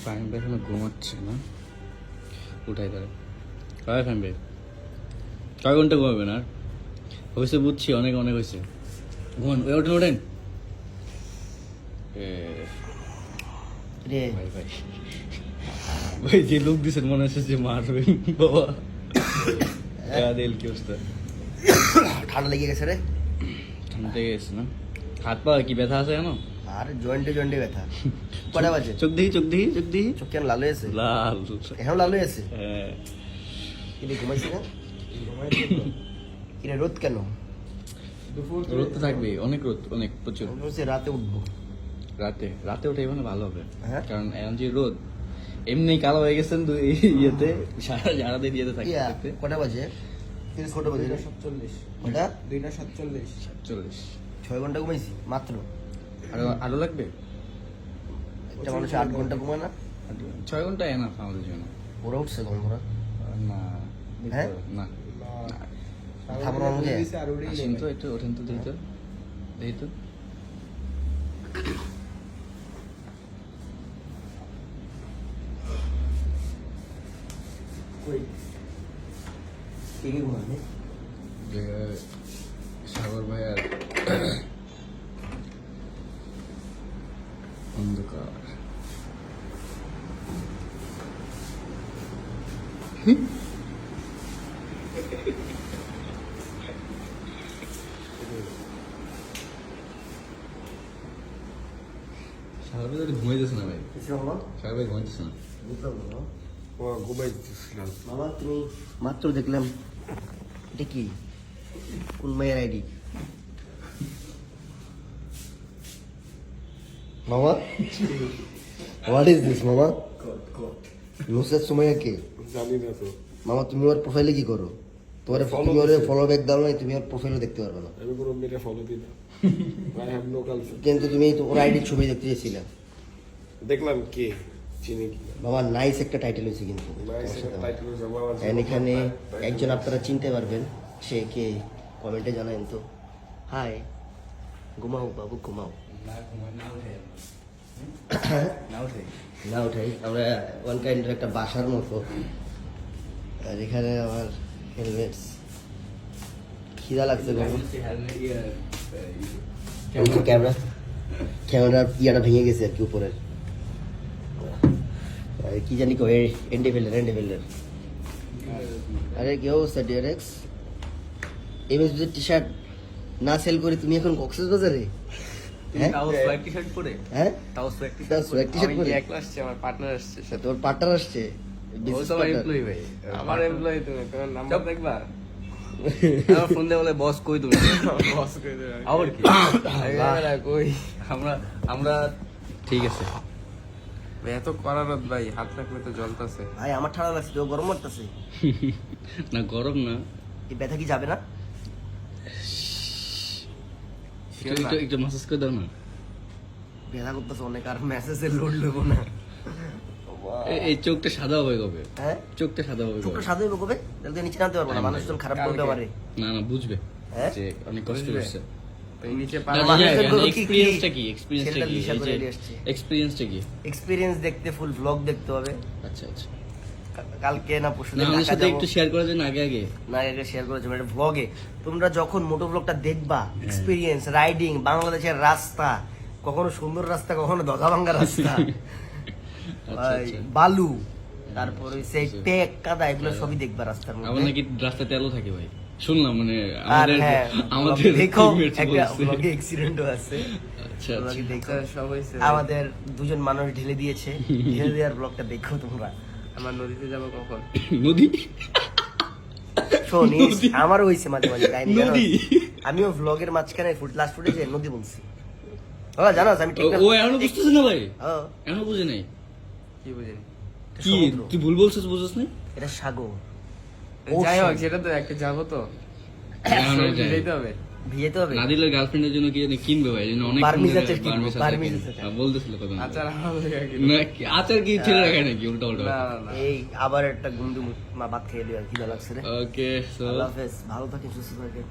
Fine ভাই এখনো ঘুমাচ্ছে না, উঠাই তারা। কয় ফাইন ভাই কয় ঘন্টা ঘুমাবেন? আর হয়েছে বুঝছি, অনেক অনেক হয়েছে, ঘুমান। ওঠেন ওঠেন রে ভাই ভাই ভাই, যে লোক দিচ্ছেন মনে হচ্ছে যে মারবেন বাবা। দিল কি অবস্থা? ঠান্ডা লেগে গেছে রে। ঠান্ডা লেগে গেছে না? হাত পা কি ব্যথা আছে কেন? আর জয়েন্টে জয়েন্টে ব্যথা। কটা বাজে? চোখ দেখি চোখ দেখি চোখ দেখি। চোখ কেন লাল হয়েছে? লাল। এখন লাল হয়েছে? হ্যাঁ। কিন্তু ঘুমাইছি না? কিরে রোদ কেন? রোদ তো থাকবে, অনেক রোদ, অনেক প্রচুর। আমি ভাবছি রাতে উঠবো। রাতে রাতে উঠে মানে ভালো হবে, হ্যাঁ? কারণ এখন যে রোদ, এমনি কালো হয়ে গেছেন ইয়েতে, সারাদিন ইয়েতে ইয়া, থাকতে। কটা বাজে? তিন কটা বাজে? 47 কটা? 2:47 40। 6 ঘন্টা ঘুমাইছি মাত্র। আরো লাগবে? একটা মানুষ 8 ঘন্টা ঘুমায় না? 6 ঘন্টা এনাফ আমাদের জন্য। ওরা উঠছে ঘুম করা। না হ্যাঁ? না, থামার অনুযায়ী? আর উড়েই আসেন তো একটু, ওঠেন তো, দেখি তো দেখি তো। কই? কে কে ঘুমাবে? যে সাগর ভাই আর অন্ধকার। সাগর ভাই ঘুমাইতেছে না ভাই, কিছু হলো? সাগর ভাই ঘুমাইতেছে না। বুঝলাম না। ঘুমাইতেছিলাম। মামা তুমি মাত্র দেখলাম, এটা কি কোন মায়ের আইডি? মামা হোয়াট ইজ দিস মামা? নুসরাত সুমাইয়া কে? জানি না তো, মামা তুমি ওর প্রোফাইলে কি করো? তোমার Follow তুমি ওর দিছে। ফলো ব্যাক দাও নাই, তুমি ওর প্রোফাইলও দেখতে পারবে না। আমি কোনো মেরে ফলো দিই না। I have no girlfriend. কিন্তু তুমি তো ওর আইডির ছবি দেখতে চেয়েছিলে। দেখলাম কে চিনি কি বাবা নাইস একটা টাইটেল হয়েছে কিন্তু And এখানে একজন আপনারা চিনতে পারবেন, সে কে কমেন্টে জানাবেন তো। হাই, ঘুমাও বাবু ঘুমাও। না উঠাই, আমরা ওয়ান কাইন্ডের একটা বাসার মতো। আর এখানে আমার হেলমেটস, খিদা লাগছে বাবু। ক্যামেরার ইয়াটা ভেঙে গেছে আর কি উপরের। আর কি জানি কো এন্ডেভেলের। আরে কি অবস্থা ডিআরএক্স? এমএসবি টি শার্ট না সেল করে তুমি এখন কক্সবাজারে? হ্যাঁ তাও সোয়াগ টি-শার্ট পরে, হ্যাঁ, তাও সোয়াগ তাও swag t-shirt আমি পরে? একলা আসছে, আমার পার্টনার আসছে সাথে। তোর পার্টনার আসছে, ও business তো আমার partner। এমপ্লয়ি ভাই, আমার এমপ্লয়ি তুমি, তোমার নাম্বার দেখবা? আমার ফোন দিয়ে বলে বস কই তুমি? বস কই দেবে? আবার কি? না কই? আমরা ঠিক আছে। ভাই এত কড়া রোদ ভাই, হাত রাখলে তো জ্বলতাছে। ভাই আমার ঠান্ডা লাগছে, তো গরম লাগতেছে। না গরম না, এই ব্যথা কি যাবে না? একটু মাসাজ করে দাও না। ব্যথা করতেছে অনেক, আর মেসেজে লোড নেবো না। এই চোখটা সাদা হবে কবে? হ্যাঁ, চোখটা সাদা হবে চোখটা কবে? সাদা হইব কবে? তাহলে তো নিচে নামতে পারবো না, মানুষজন খারাপ বলবে আমারে। না না, বুঝবে হ্যাঁ? যে অনেক কষ্ট বুঝবে। করছে। তো এই নিচে না, পা আমার জানি না, হাতের গরু কি- এক্সপেরিয়েন্সটা কি? ছেলেটা লিশা করে নিয়ে আসছে। এক্সপেরিয়েন্সটা কি? এক্সপিরিয়েন্স দেখতে ফুল ব্লগ দেখতে হবে। আচ্ছা আচ্ছা। কালকে না পরশু না দিন আমার ঢাকা সাথে যাবো। একটু শেয়ার করা যায় না আগে আগে? না আগে শেয়ার করেছি মানে ভ্লগে। তোমরা যখন মোটো ভ্লগটা দেখবা, এক্সপিরিয়েন্স রাইডিং, বাংলাদেশের রাস্তা, কখনো সুন্দর রাস্তা, কখনো দগাভাঙ্গা রাস্তা, আচ্ছা ভাই, আচ্ছা। বালু, তারপরে সেই আচ্ছা। টেক কাদা, এগুলো সবই দেখবা রাস্তার আমার মধ্যে। নাকি রাস্তায় তেলও থাকে ভাই, শুনলাম মানে আর আমাদের হ্যাঁ, আমাদের দেখো teammates একটা বলছে। ব্লগে অ্যাক্সিডেন্টও আছে। আচ্ছা তোমরা আচ্ছা। কি দেখো? সব হয়েছে। আমাদের দুজন মানুষ ঢেলে দিয়েছে, ঢেলে দেওয়ার ব্লগটা দেখো তোমরা। আমার নদীতে যাবো কখন? নদী শোন, আমারও হয়েছে মাঝে মাঝে কাহিনী, জানো? নদী। আমিও ভ্লগের মাঝখানে লাস্ট ফুটেজে নদী বলছি। জানাস আমি ঠিক ও এখনো বুঝতেছে না ভাই, ও, এখনো বুঝে নাই। কি বুঝিনি। কি সমুদ্র। তুই ভুল বলছিস, বুঝছিস না? এটা সাগর, যাই হোক, Ocean। সেটা তো একটা যাবো তো, এখনো যায়। যেতে হবে। ভিজেতে হবে। নাদিলের গার্লফ্রেন্ডের জন্য কি জানি কিনবে ভাই, জন্য অনেক বার্মিজ জায়গায় আচার কিনবো, বার্মিজ আচার বার্মিজ কিনবে। আচার। হ্যাঁ, বলতেছিল কথা না। আচার আমার লেগে গেল। না, আচার কি ছেড়ে রাখায় নাকি উল্টা উল্টা? না না না। এই আবার একটা গুন্ডু ভাত খেয়ে দিও, খিদা লাগছে রে। ওকে সো আল্লাহ হাফেজ, ভালো থাকেন, সুস্থ থাকেন।